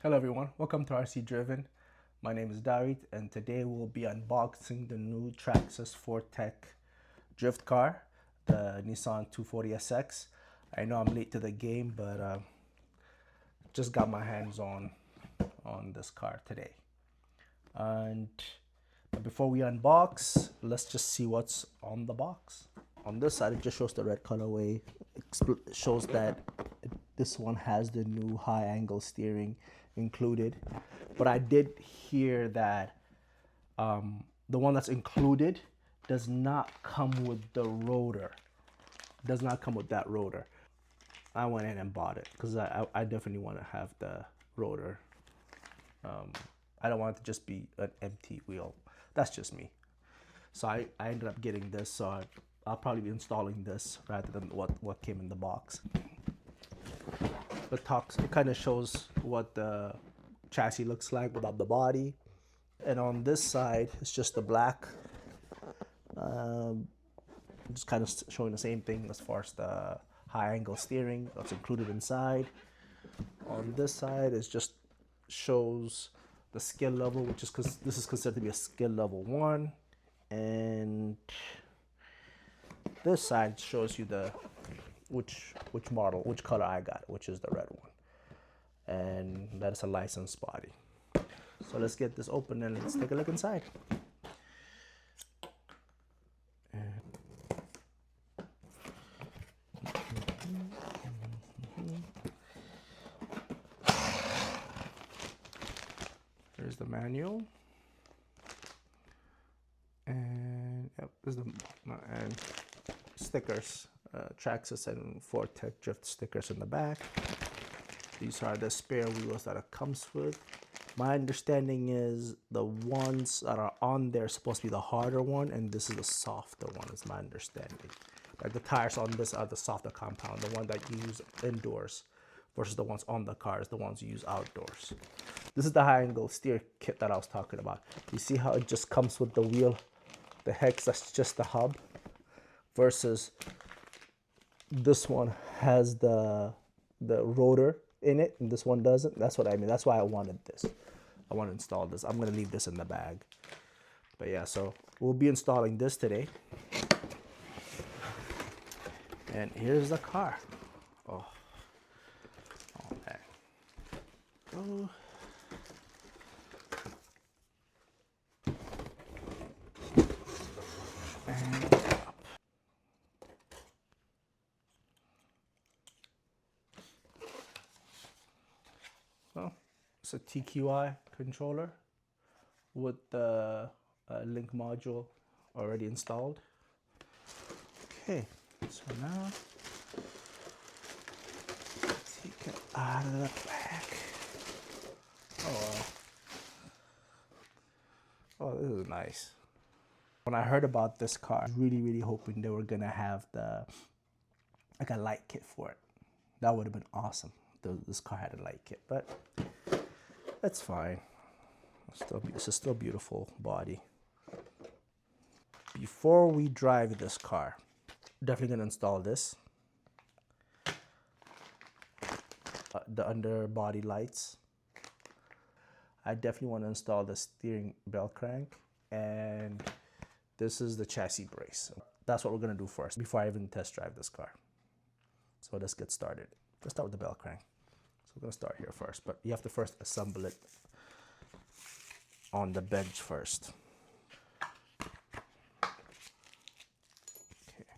Hello everyone, welcome to RC Driven. My name is David and today we'll be unboxing the new Traxxas 4Tech drift car, the Nissan 240SX. I know I'm late to the game, but just got my hands on this car today. And but before we unbox, let's just see what's on the box. On this side, it just shows the red colorway. It shows that this one has the new high angle steering included, but I did hear that the one that's included does not come with the rotor. Does not come with that rotor. I went in and bought it because I definitely want to have the rotor. I don't want it to just be an empty wheel. That's just me. So I ended up getting this, so I'll probably be installing this rather than what came in the box. It kind of shows what the chassis looks like without the body. And on this side, it's just the black. Just kind of showing the same thing as far as the high angle steering that's included inside. On this side, it just shows the skill level, which is because this is considered to be a skill level 1. And this side shows you the which model, which color I got, which is the red one, and that is a licensed body. So let's get this open and let's take a look inside. Here's the manual, and yep, this is and stickers. Traxxas and 4Tech drift stickers in the back. These are the spare wheels that it comes with. My understanding is the ones that are on there are supposed to be the harder one, and this is the softer one, is my understanding. Like the tires on this are the softer compound, the one that you use indoors, versus the ones on the car is the ones you use outdoors. This is the high angle steer kit that I was talking about. You see how it just comes with the wheel, the hex, that's just the hub, versus this one has the rotor in it and this one doesn't. That's what I mean. That's why I wanted this. I want to install this. I'm going to leave this in the bag. But yeah, so we'll be installing this today. And here's the car. Oh man. Oh. And well, it's a TQI controller with the link module already installed. Okay, so now take it out of the back. Oh, this is nice. When I heard about this car, I was really hoping they were gonna have like a light kit for it. That would have been awesome. This car had a light kit, but that's fine. It's a still beautiful body. Before we drive this car, definitely gonna install this. The underbody lights. I definitely want to install the steering Bellcrank, and this is the chassis brace. That's what we're gonna do first before I even test drive this car. So let's get started. Let's start with the Bellcrank. So we're gonna start here first, but you have to first assemble it on the bench first. Okay.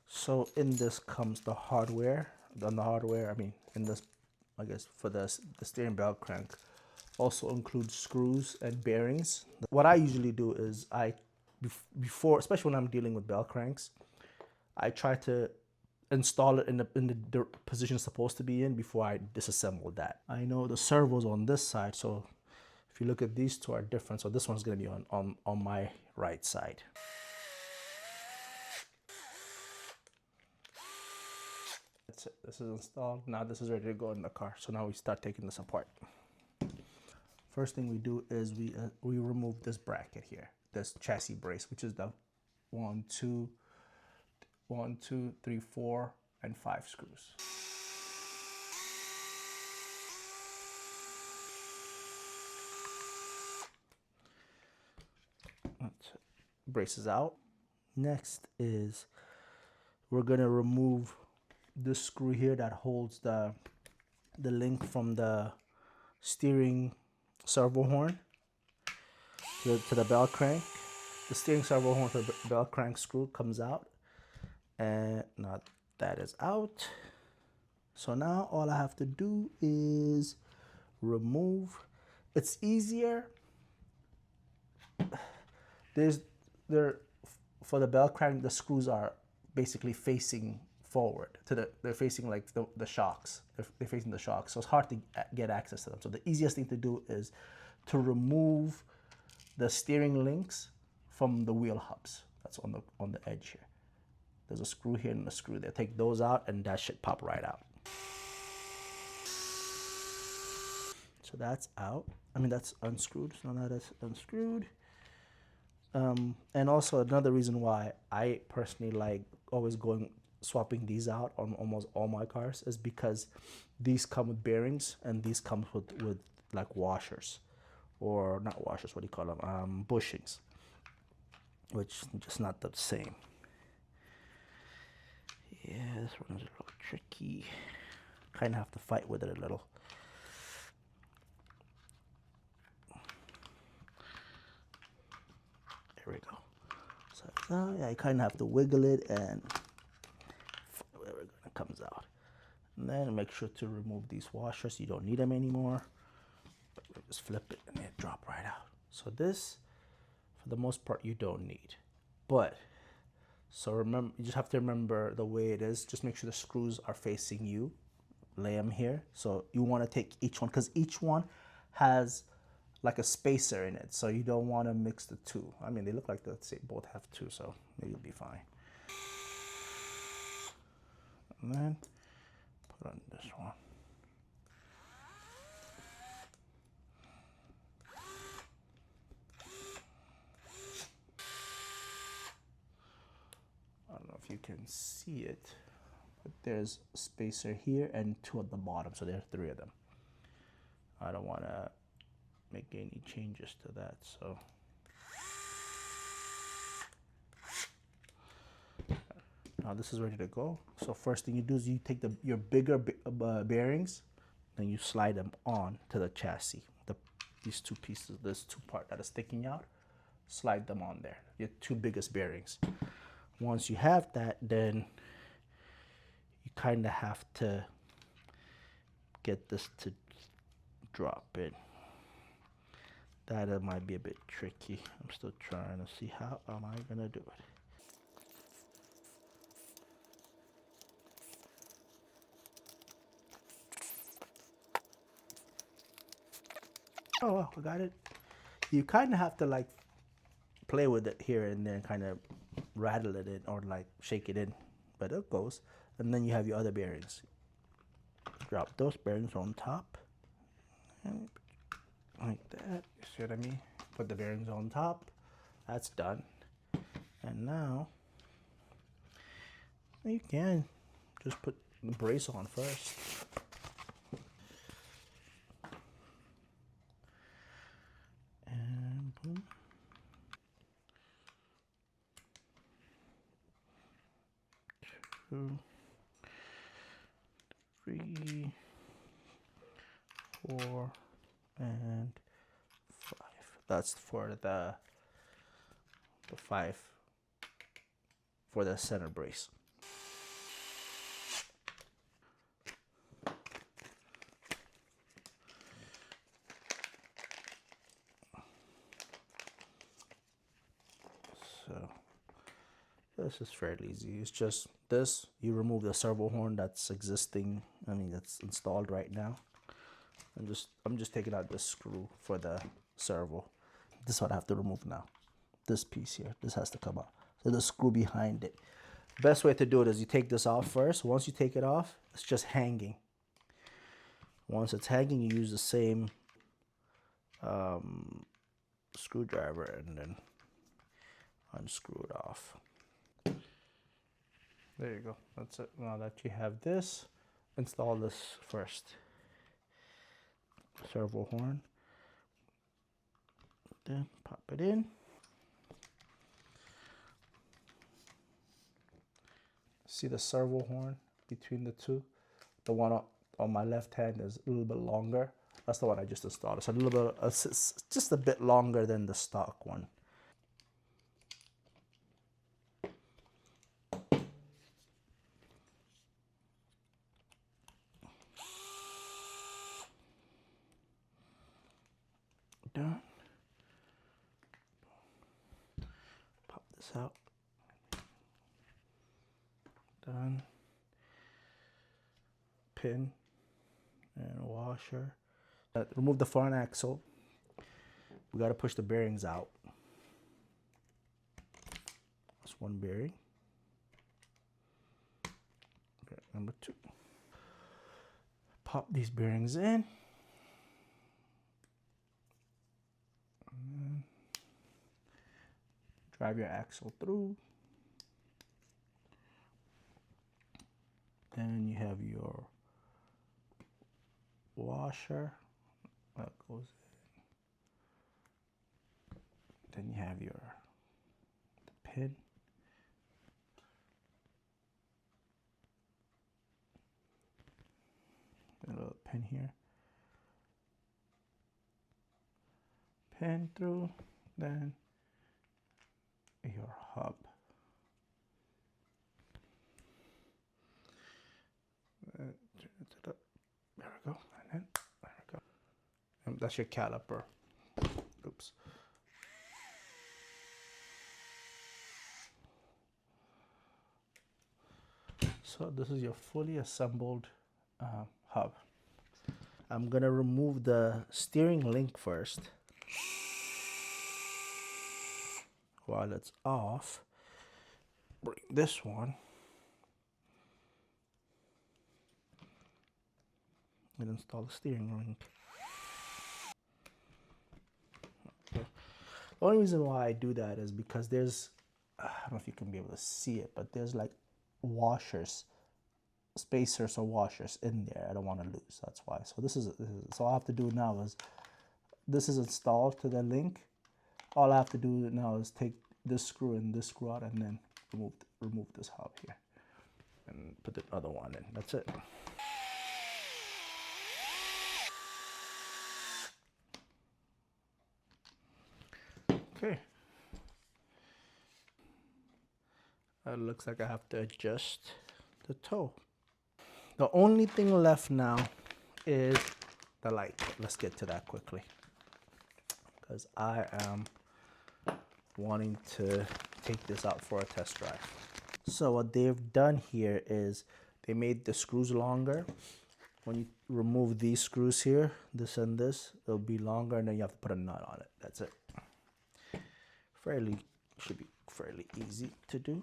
So in this comes the hardware. On the hardware, I mean, in this, I guess for the steering Bellcrank, also includes screws and bearings. What I usually do is before, especially when I'm dealing with Bellcranks, I try to install it in the position it's supposed to be in before I disassemble that. I know the servo's on this side, so if you look at these two are different. So this one's gonna be on my right side. That's it. This is installed. Now this is ready to go in the car. So now we start taking this apart. First thing we do is we remove this bracket here, this chassis brace, which is the 1, 2, 3, 4, and 5 screws. braces out. Next is we're gonna remove this screw here that holds the link from the steering servo horn to the bell crank. The steering servo horn to the bell crank screw comes out, and now that is out. So now all I have to do is remove. It's easier. For the bell crank, the screws are basically facing forward they're facing like the shocks. They're facing the shocks, so it's hard to get access to them. So the easiest thing to do is to remove the steering links from the wheel hubs. That's on the edge here. There's a screw here and a screw there. Take those out and that should pop right out. So that's out. I mean, that's unscrewed. So now that's unscrewed. And also another reason why I personally like always swapping these out on almost all my cars is because these come with bearings and these come with like washers, or not washers, what do you call them? Bushings, which is just not the same. Yeah, this one is a little tricky. Kind of have to fight with it a little. There we go. So yeah, you kind of have to wiggle it and whatever comes out. And then make sure to remove these washers. You don't need them anymore. But we'll just flip it and it drop right out. So this, for the most part, you don't need. But so remember, you just have to remember the way it is. Just make sure the screws are facing you. Lay them here. So you want to take each one, because each one has like a spacer in it, so you don't want to mix the two. I mean, they look like they both have two, so maybe it'll be fine. And then put on this one. I don't know if you can see it, but there's a spacer here and two at the bottom, so there are three of them. I don't want to make any changes to that, so now this is ready to go. So first thing you do is you take your bigger bearings, then you slide them on to the chassis. These two pieces, this two part that is sticking out, slide them on there. Your two biggest bearings. Once you have that, then you kind of have to get this to drop in. That might be a bit tricky. I'm still trying to see how am I gonna do it. Oh, I got it. You kind of have to like play with it here and there, kind of rattle it in or like shake it in, but it goes. And then you have your other bearings. Drop those bearings on top, and like that. You see what I mean? Put the bearings on top. That's done. And now you can just put the brace on first. And boom. 2, 3, 4, and 5. That's for the 5 for the center brace. So this is fairly easy. It's just this, you remove the servo horn that's existing, I mean that's installed right now. I'm just taking out this screw for the servo. This is what I have to remove now. This piece here, this has to come out. So the screw behind it. Best way to do it is you take this off first. Once you take it off, it's just hanging. Once it's hanging, you use the same screwdriver and then unscrew it off. There you go. That's it. Now that you have this, install this first. Servo horn. Then pop it in. See the servo horn between the two? The one on my left hand is a little bit longer. That's the one I just installed. It's a little bit, it's just a bit longer than the stock one. Done. Pop this out. Done. Pin and washer. Remove the front axle. We got to push the bearings out. That's one bearing. Okay, number two. Pop these bearings in. Drive your axle through. Then you have your washer that goes in. Then you have your pin. A little pin here. Pin through, then your hub. There we go, and then there we go. And that's your caliper. Oops. So this is your fully assembled hub. I'm gonna remove the steering link first. While it's off, bring this one and install the steering link. Okay. The only reason why I do that is because there's, I don't know if you can be able to see it, but there's like washers, spacers or washers in there. I don't want to lose, that's why. So so all I have to do now is, this is installed to the link. All I have to do now is take this screw and this screw out, and then remove this hub here and put the other one in. That's it. Okay. It looks like I have to adjust the toe. The only thing left now is the light. Let's get to that quickly, because I am wanting to take this out for a test drive. So what they've done here is they made the screws longer. When you remove these screws here, this and this, it'll be longer, and then you have to put a nut on it. That's it. Should be fairly easy to do.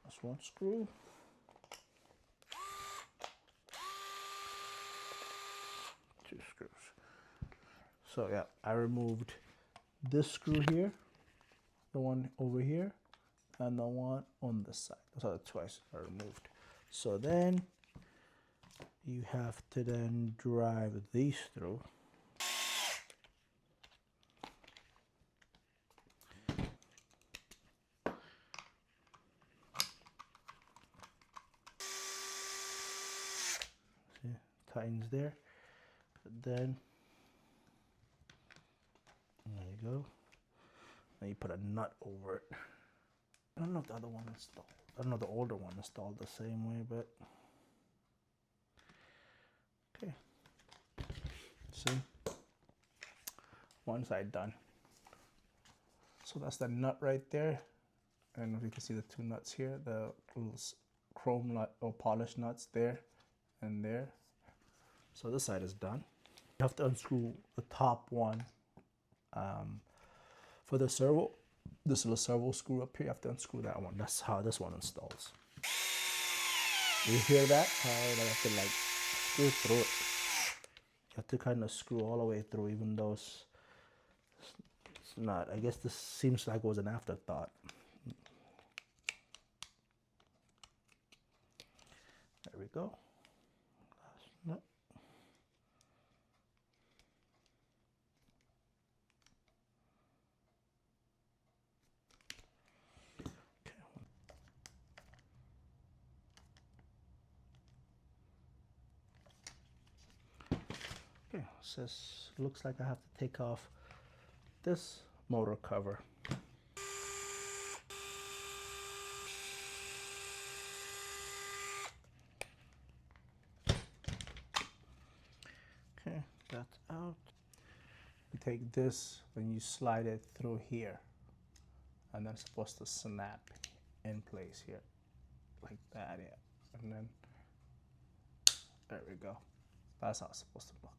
That's one screw. Two screws. So yeah, I removed this screw here, the one over here, and the one on this side. So the twice are removed. So then you have to then drive these through. See, tightens there. But then there you go. Now you put a nut over it. I don't know if the other one installed. I don't know if the older one installed the same way, but okay. See, one side done. So that's the nut right there, and if you can see the two nuts here, the little chrome nut or polished nuts there and there. So this side is done. You have to unscrew the top one for the servo. This little servo screw up here, you have to unscrew that one. That's how this one installs. You hear that? I have to like screw through it. You have to kind of screw all the way through, even though it's not. I guess this seems like it was an afterthought. There we go. Last nut. Okay, says looks like I have to take off this motor cover. Okay, that's out. You take this and you slide it through here, and then it's supposed to snap in place here, like that, yeah. And then there we go. That's how it's supposed to look.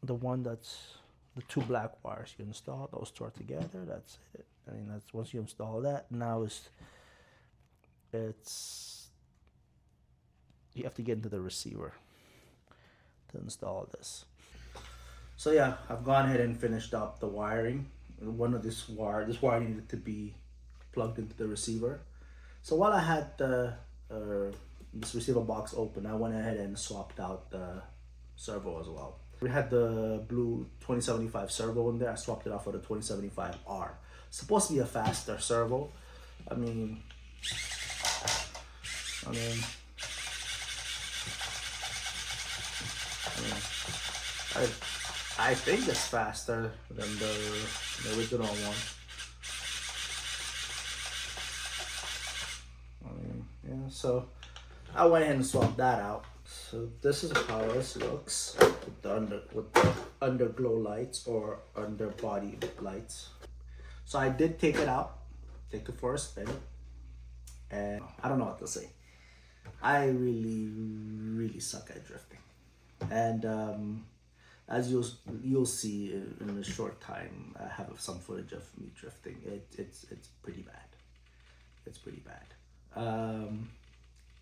The one that's the two black wires you install, those two are together. That's it. I mean, that's once you install that. Now it's you have to get into the receiver to install this. So yeah, I've gone ahead and finished up the wiring. One of this wire needed to be plugged into the receiver. So while I had this receiver box open, I went ahead and swapped out the servo as well. We had the blue 2075 servo in there. I swapped it out for the 2075R. Supposed to be a faster servo. I mean, I think it's faster than the original one. Yeah, so I went ahead and swapped that out. So this is how this looks with the underglow lights or underbody lights. So I did take it out, take it for a spin, and I don't know what to say. I really suck at drifting, and as you'll see in a short time, I have some footage of me drifting. It's pretty bad. It's pretty bad.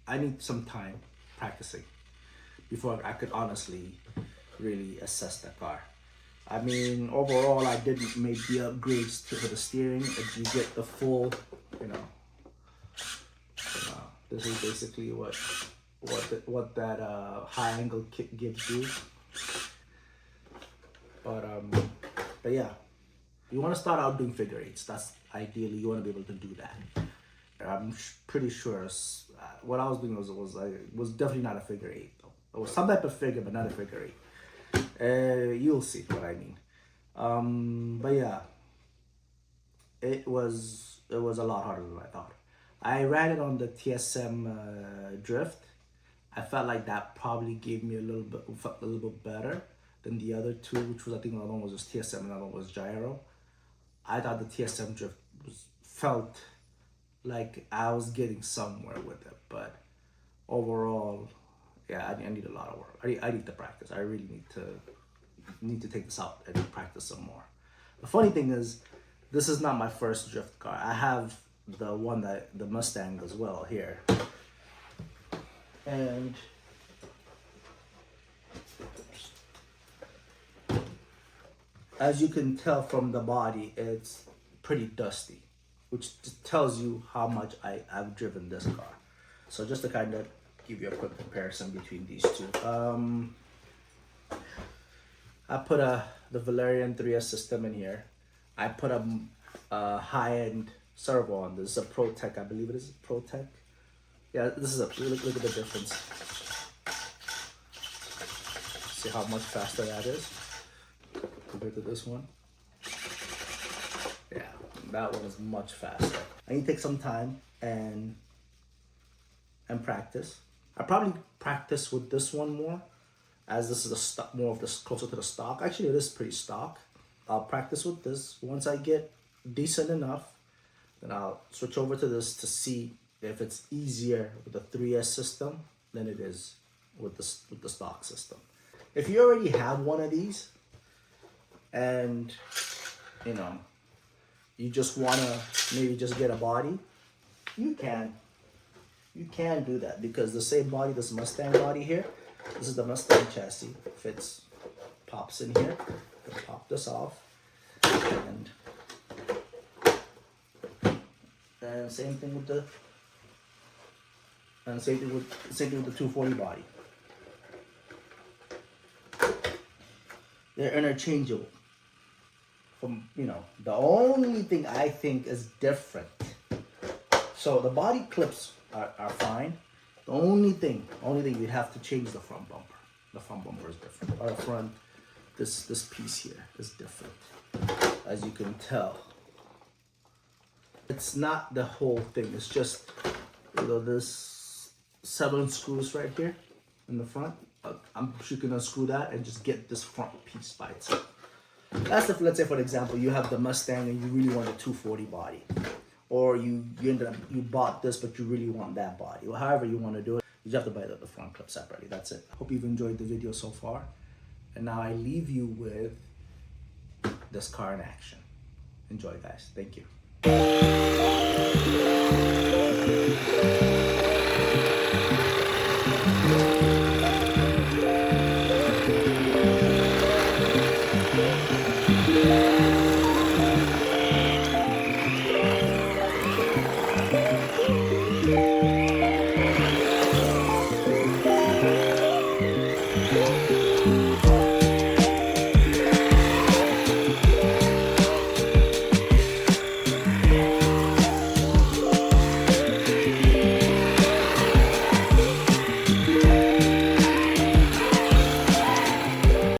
I need some time practicing before I could honestly really assess the car. I mean, overall, I did make the upgrades to the steering. You get the full, this is basically what that high angle kit gives you. But yeah, you want to start out doing figure eights. That's ideally you want to be able to do that. I'm pretty sure what I was doing was definitely not a figure eight though. It was some type of figure, but not a figure eight. You'll see what I mean. But yeah, it was a lot harder than I thought. I ran it on the TSM drift. I felt like that probably gave me a little bit better than the other two, which was, I think another one was just TSM, another one was gyro. I thought the TSM drift felt like I was getting somewhere with it, but overall, yeah, I need a lot of work. I need to practice. I really need to take this out and practice some more. The funny thing is, this is not my first drift car. I have the Mustang as well here, and as you can tell from the body, it's pretty dusty, which just tells you how much I've driven this car. So just to kind of give you a quick comparison between these two. I put the Valerian 3S system in here. I put a high-end servo on this. This is a ProTech, I believe it is ProTech. Yeah, this is look at the difference. See how much faster that is compared to this one. Yeah, that one is much faster. I need to take some time and practice. I probably practice with this one more, as this is a stock, more of this closer to the stock. Actually, it is pretty stock. I'll practice with this. Once I get decent enough, then I'll switch over to this to see if it's easier with the 3S system than it is with the stock system. If you already have one of these, and you just wanna maybe just get a body, you can do that, because the same body, this Mustang body here, this is the Mustang chassis, pops in here. You can pop this off, and same thing with the 240 body. They're interchangeable. The only thing I think is different. So the body clips are fine. The only thing you have to change the front bumper. The front bumper is different. Our front, this piece here is different. As you can tell, it's not the whole thing. It's just, this 7 screws right here in the front. I'm sure you can unscrew that and just get this front piece by itself. That's if, let's say for example, you have the Mustang and you really want a 240 body, or you bought this but you really want that body, or however you want to do it. You just have to buy the front clip separately. That's it. Hope you've enjoyed the video so far, and now I leave you with this car in action. Enjoy, guys. Thank you.